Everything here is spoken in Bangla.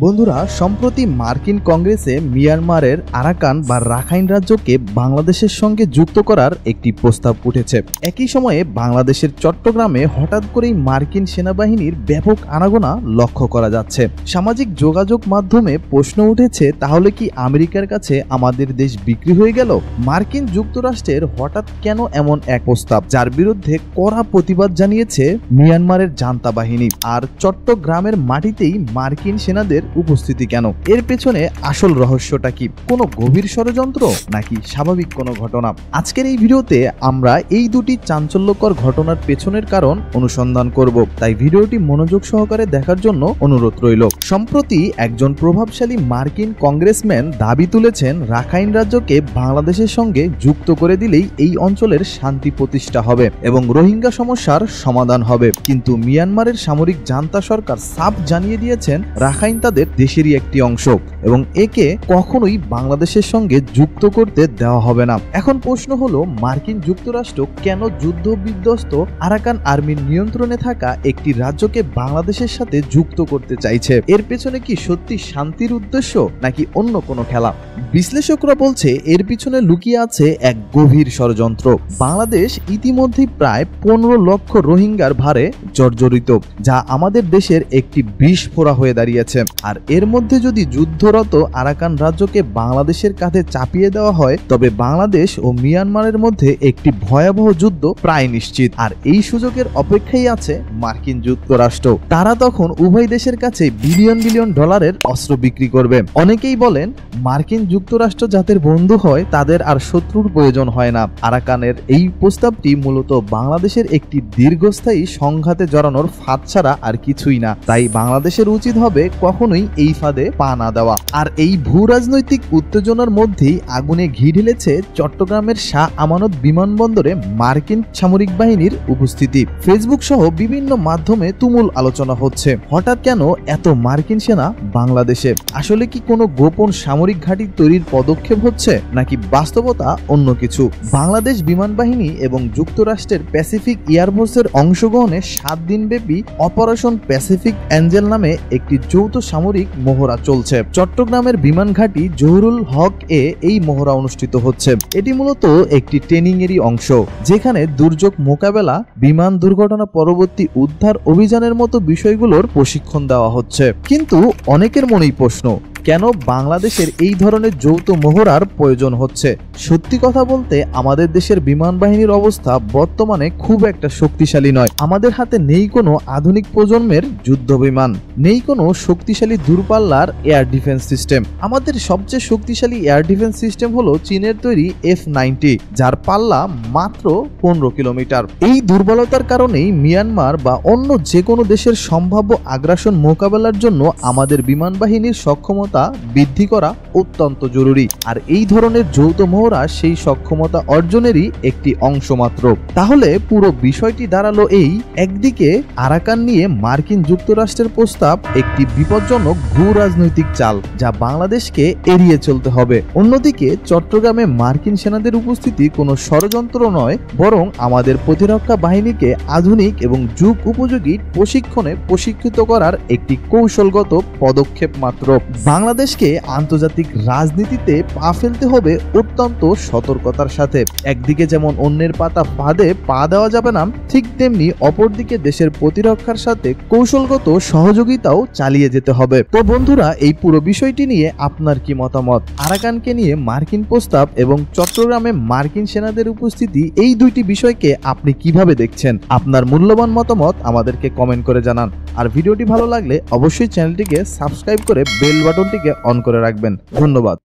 বন্ধুরা, সম্প্রতি মার্কিন কংগ্রেসে মিয়ানমারের আরাকান বা রাখাইন রাজ্যকে বাংলাদেশের সঙ্গে যুক্ত করার একটি প্রস্তাব উঠেছে। একই সময়ে বাংলাদেশের চট্টগ্রামে হঠাৎ করেই মার্কিন সেনাবাহিনীর ব্যাপক আনাগোনা লক্ষ্য করা যাচ্ছে। সামাজিক যোগাযোগ মাধ্যমে প্রশ্ন উঠেছে, তাহলে কি আমেরিকার কাছে আমাদের দেশ বিক্রি হয়ে গেল? মার্কিন যুক্তরাষ্ট্রের হঠাৎ কেন এমন এক প্রস্তাব, যার বিরুদ্ধে কড়া প্রতিবাদ জানিয়েছে মিয়ানমারের জান্তা বাহিনী? আর চট্টগ্রামের মাটিতেই মার্কিন সেনাদের উপস্থিতি কেন? এর পেছনে আসল রহস্যটা কি? কোনো গভীর ষড়যন্ত্র নাকি স্বাভাবিক কোনো ঘটনা? আজকের এই ভিডিওতে আমরা এই দুটি চাঞ্চল্যকর ঘটনার পেছনের কারণ অনুসন্ধান করব, তাই ভিডিওটি মনোযোগ সহকারে দেখার জন্য অনুরোধ রইল। সম্প্রতি একজন প্রভাবশালী মার্কিন কংগ্রেসম্যান দাবি তুলেছেন, রাখাইন রাজ্যকে বাংলাদেশের সঙ্গে যুক্ত করে দিলেই এই অঞ্চলের শান্তি প্রতিষ্ঠা হবে এবং রোহিঙ্গা সমস্যার সমাধান হবে। কিন্তু মিয়ানমারের সামরিক জান্তা সরকার সাফ জানিয়ে দিয়েছেন, রাখাইন তাদের দেশেরই একটি অংশ এবং একে কখনোই বাংলাদেশের সঙ্গে যুক্ত করতে দেওয়া হবে না। এখন প্রশ্ন হলো, মার্কিন যুক্তরাষ্ট্র কেন যুদ্ধ বিধ্বস্ত আরাকান আর্মির নিয়ন্ত্রণে থাকা একটি রাজ্যকে বাংলাদেশের সাথে যুক্ত করতে চাইছে? এর পেছনে কি সত্যি শান্তির উদ্দেশ্য নাকি অন্য কোনো খেলা? বিশ্লেষকরা বলছে, এর পিছনে লুকিয়ে আছে এক গভীর ষড়যন্ত্র। বাংলাদেশ ইতিমধ্যেই প্রায় 15 লক্ষ রোহিঙ্গার ভারে জর্জরিত, যা আমাদের দেশের একটি বিস্ফোরা হয়ে দাঁড়িয়েছে। আর এর মধ্যে যদি যুদ্ধরত আরাকান রাজ্যকে বাংলাদেশের কাঁধে চাপিয়ে দেওয়া হয়, তবে বাংলাদেশ ও মিয়ানমারের মধ্যে একটি ভয়াবহ যুদ্ধ প্রায় নিশ্চিত। আর এই সুযোগের অপেক্ষায় আছে মার্কিন যুক্তরাষ্ট্র। তারা তখন উভয় দেশের কাছে বিলিয়ন বিলিয়ন ডলারের অস্ত্র বিক্রি করবে। অনেকেই বলেন, মার্কিন যুক্তরাষ্ট্র যাদের বন্ধু হয় তাদের আর শত্রুর প্রয়োজন হয় না। আরাকানের এই প্রস্তাবটি মূলত বাংলাদেশের একটি দীর্ঘস্থায়ী সংঘাতে জড়ানোর ফাঁদ ছাড়া আর কিছুই না। তাই বাংলাদেশের উচিত হবে কখনোই এই ফাঁদে পা না দেওয়া। আর এই ভূ রাজনৈতিক উত্তেজনার মধ্যেই আগুনে ঘি ঢেলেছে চট্টগ্রামের শাহ আমানত বিমানবন্দরে মার্কিন সামরিক বাহিনীর উপস্থিতি। ফেসবুক সহ বিভিন্ন মাধ্যমে তুমুল আলোচনা হচ্ছে, হঠাৎ কেন এত মার্কিন সেনা বাংলাদেশে? আসলে কি কোনো গোপন সামরিক ঘাঁটি তৈরির পদক্ষেপ হচ্ছে নাকি বাস্তবতা অন্য কিছু? বাংলাদেশ বিমান বাহিনী এবং যুক্তরাষ্ট্রের প্যাসিফিক এয়ারফোর্সের অংশগ্রহণে 7 দিনব্যাপী অপারেশন প্যাসিফিক অ্যাঞ্জেল নামে একটি যৌথ সামরিক মহড়া চলছে। চট্টগ্রামের বিমান ঘাঁটি জহুরুল হক এ এই মহড়া অনুষ্ঠিত হচ্ছে। এটি মূলত একটি ট্রেনিং এরই অংশ, যেখানে দুর্যোগ মোকাবেলা, বিমান দুর্ঘটনা পরবর্তী উদ্ধার অভিযানের মতো বিষয়গুলোর প্রশিক্ষণ দেওয়া হচ্ছে। কিন্তু অনেকের মনেই প্রশ্ন, কেন বাংলাদেশের এই ধরনের যৌথ মহড়ার প্রয়োজন হচ্ছে? সত্যি কথা বলতে, আমাদের দেশের বিমান বাহিনীর অবস্থা বর্তমানে খুব একটা শক্তিশালী নয়। আমাদের হাতে নেই কোনো আধুনিক প্রজন্মের যুদ্ধ বিমান, নেই কোনো শক্তিশালী দূরপাল্লার এয়ার ডিফেন্স সিস্টেম। আমাদের সবচেয়ে শক্তিশালী এয়ার ডিফেন্স সিস্টেম হলো চীনের তৈরি F-90, যার পাল্লা মাত্র 15 কিলোমিটার। এই দুর্বলতার কারণেই মিয়ানমার বা অন্য যে কোনো দেশের সম্ভাব্য আগ্রাসন মোকাবেলার জন্য আমাদের বিমান বাহিনীর সক্ষমতা বৃদ্ধি করা অত্যন্ত জরুরি। আর এই ধরনের যৌথ মহড়া সেই সক্ষমতা অর্জনেরই একটি অংশ মাত্র। তাহলে পুরো বিষয়টি দাঁড়ালো এই, একদিকে আরাকান নিয়ে মার্কিন যুক্তরাষ্ট্রের প্রস্তাব একটি বিপজ্জনক ভূ রাজনৈতিক চাল, যা বাংলাদেশকে এড়িয়ে চলতে হবে। অন্যদিকে চট্টগ্রামে মার্কিন সেনাদের উপস্থিতি কোনো ষড়যন্ত্র নয়, বরং আমাদের প্রতিরক্ষা বাহিনীকে আধুনিক এবং যুগ উপযোগী প্রশিক্ষণে প্রশিক্ষিত করার একটি কৌশলগত পদক্ষেপ মাত্র। বাংলাদেশকে আন্তর্জাতিক রাজনীতিতে পা ফেলতে হবে অত্যন্ত সতর্কতার সাথে। একদিকে যেমন অন্যের পাতা ফাঁদে পা দেওয়া যাবে না, ঠিক তেমনি অপরদিকে দেশের প্রতিরক্ষার সাথে কৌশলগত সহযোগিতাও চালিয়ে যেতে হবে। তো বন্ধুরা, এই পুরো বিষয়টি নিয়ে আপনার কি মতামত? আরাকানকে নিয়ে মার্কিন প্রস্তাব এবং চট্টগ্রামে মার্কিন সেনাদের উপস্থিতি, এই দুইটি বিষয়কে আপনি কিভাবে দেখছেন? আপনার মূল্যবান মতামত আমাদেরকে কমেন্ট করে জানান। আর ভিডিওটি ভালো লাগলে অবশ্যই চ্যানেলটিকে সাবস্ক্রাইব করে বেল বাটনটিকে অন করে রাখবেন। ধন্যবাদ।